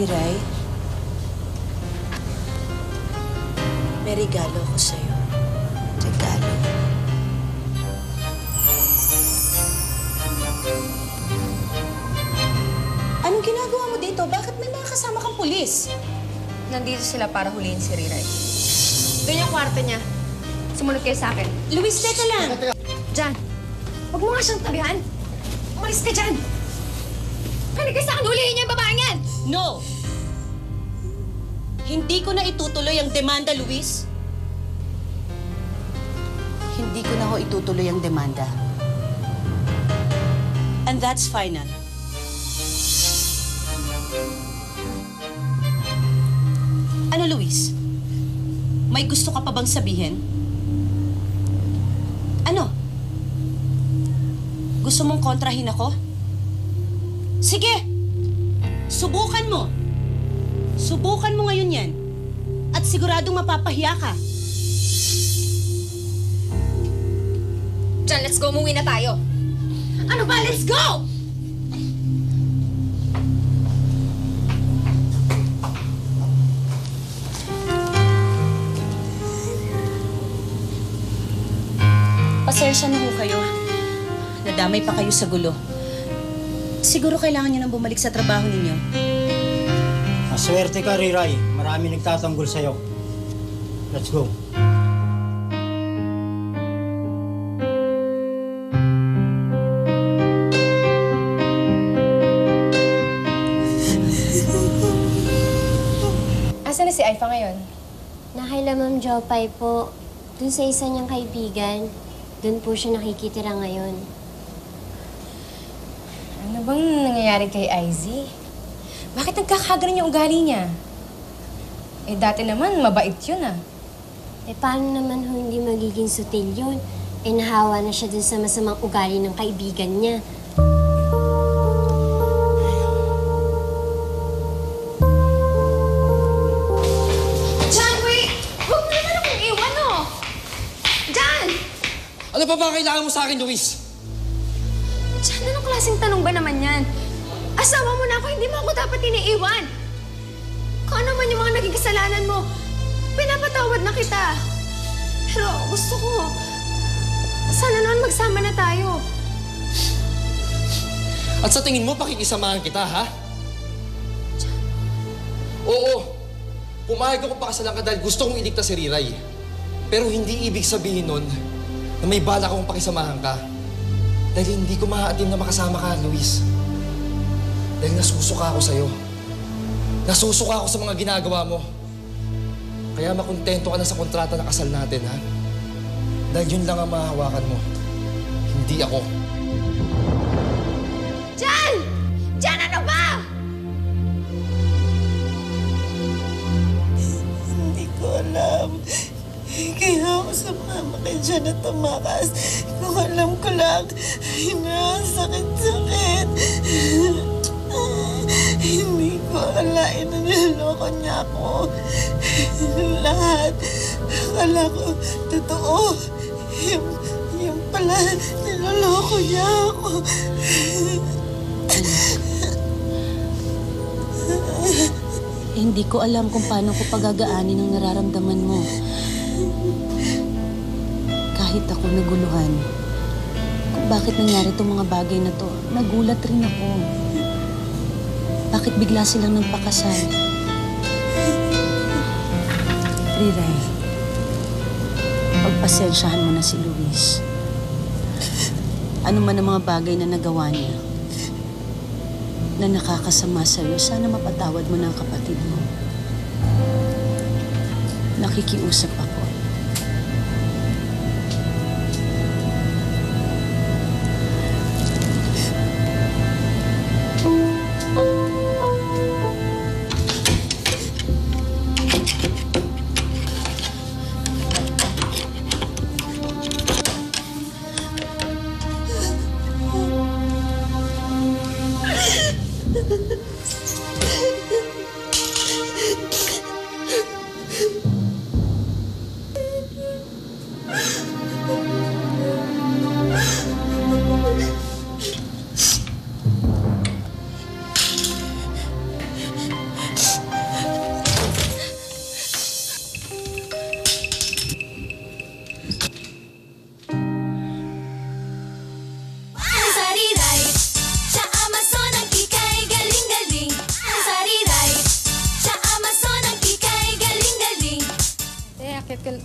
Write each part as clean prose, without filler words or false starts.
Riray, may regalo ko sa'yo. Regalo. Anong ginagawa mo dito? Bakit may mga kasama kang pulis? Nandito sila para huliin si Riray. Doon yung kwarto niya. Sumunod kayo sa akin. Luis, teka lang! Jan, huwag mo nga siyang tabihan. Umalis ka dyan! Kaya kayo sa akin, huliin niyo yung babaeng yan! No! Hindi ko na itutuloy ang demanda, Luis. Hindi ko na ho itutuloy ang demanda. And that's final. Ano, Luis? May gusto ka pa bang sabihin? Ano? Gusto mong kontrahin ako? Sige! Subukan mo! Subukan mo ngayon yan. At siguradong mapapahiya ka. Jan, let's go. Umuwi na tayo. Ano ba? Let's go! Pasensya na ho kayo. Nadamay pa kayo sa gulo. Siguro kailangan nyo nang bumalik sa trabaho ninyo. Maswerte ka, Riray. Marami nagtatanggol sa'yo. Let's go. Asan na si Aifa ngayon? Nakaila Ma'am Jopay po. Dun sa isa niyang kaibigan. Dun po siya nakikitira ngayon. Ano bang nangyayari kay Izzy? Bakit nagkakaganon yung ugali niya? Eh, dati naman, mabait yun ah. Eh, paano naman ho hindi magiging sutil yun? Eh, nahawa na siya dun sa masamang ugali ng kaibigan niya. Jan, wait! Huwag mo naman akong iwan, oh! Jan! Ano pa ba kailangan mo sa akin, Luis? Jan, anong klaseng tanong ba naman yan? Asawa mo na ako, hindi mo ako dapat iniiwan. Kung ano man yung mga naging kasalanan mo, pinapatawad na kita. Pero gusto ko, sana naman magsama na tayo. At sa tingin mo, pakikisamahan kita, ha? Oo, pumayag ako pakasalan ka dahil gusto kong iligtas si Riray. Pero hindi ibig sabihin nun na may bala akong pakisamahan ka. Dahil hindi ko mahaatim na makasama ka, Luis. Dahil nasusuka ako sa'yo. Nasusuka ako sa mga ginagawa mo. Kaya makontento ka na sa kontrata na kasal natin, ha? Dahil yun lang ang mahahawakan mo. Hindi ako. Jan! Jan, ano ba? Hindi ko alam. Kaya ako sumama kay Jan at tumakas. Kung alam ko lang, ay sakit-sakit. Hindi ko akalain na niloloko niya ako. Lahat. Akala ko, totoo. Yung pala, niloloko niya ako. Hindi ko alam kung paano ko pagagaanin ang nararamdaman mo. Kahit ako naguluhan, kung bakit nangyari itong mga bagay na to, nagulat rin ako. Bakit bigla silang nagpakasal? Riray, pagpasensyahan mo na si Luis. Ano man ang mga bagay na nagawa niya na nakakasama sa'yo, sana mapatawad mo na ang kapatid mo. Nakikiusap ako.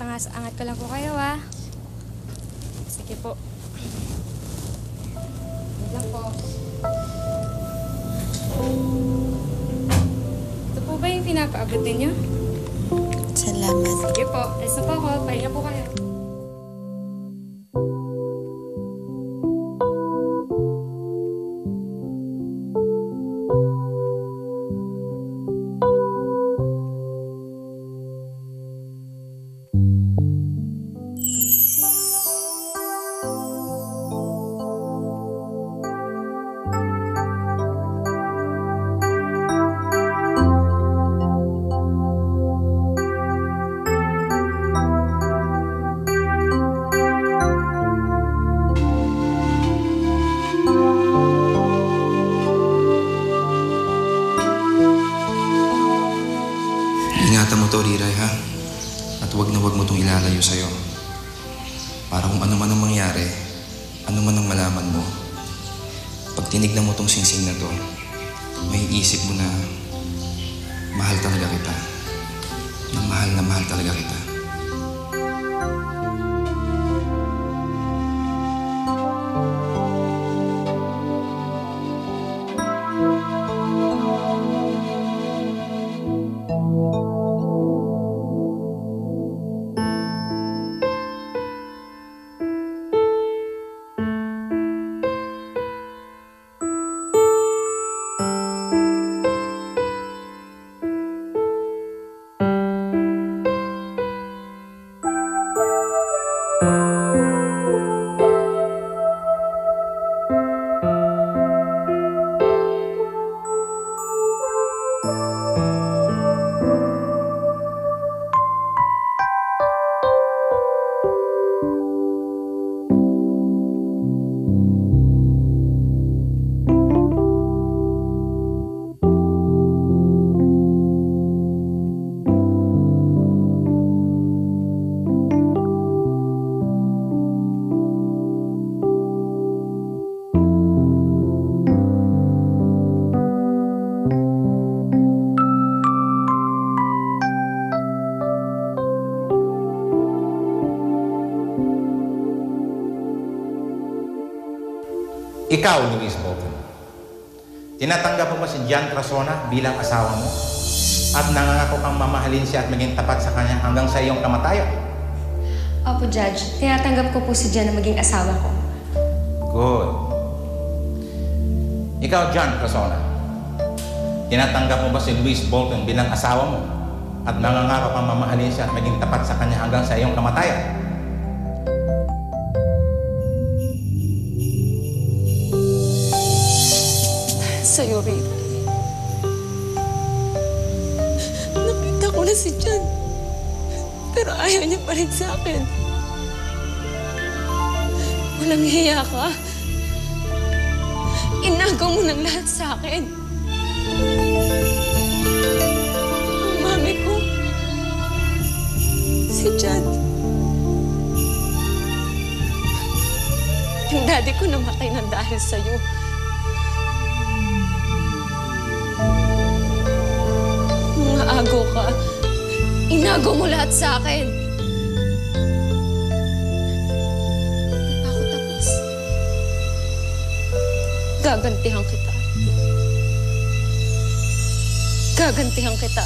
Angat ko lang po kayo, ha? Sige po. Wait lang po. Ito po ba yung pinapaabot ninyo? Salamat. Sige po. Alis na po ako. Pahinga po kayo. Ingatan mo to, Riray, ha? At huwag na huwag mo itong ilalayo sa'yo. Para kung ano man ang mangyari, ano man ang malaman mo, pag tinignan mo tong singsing na to, may isip mo na mahal talaga kita. Na mahal talaga kita. Ikaw, Luis Bolton, tinatanggap mo ba si John Crasona bilang asawa mo? At nangangako kang mamahalin siya at maging tapat sa kanya hanggang sa iyong kamatayan? Opo, Judge. Tinatanggap ko po si Jan na maging asawa ko. Good. Ikaw, John Crasona, tinatanggap mo ba si Luis Bolton bilang asawa mo? At nangangako kang mamahalin siya at maging tapat sa kanya hanggang sa iyong kamatayan? Sa'yo, Riray. Nakita ko na si Jan. Pero ayaw niya pa rin sa akin. Walang hiya ka. Inagaw mo ng lahat sa akin. Ang mami ko, si Jan. Yung daddy ko namatay ng dahil sa'yo. Agaw ka. Inagaw mo lahat sa akin. Di pa ako tapos. Gagantihan kita. Gagantihan kita.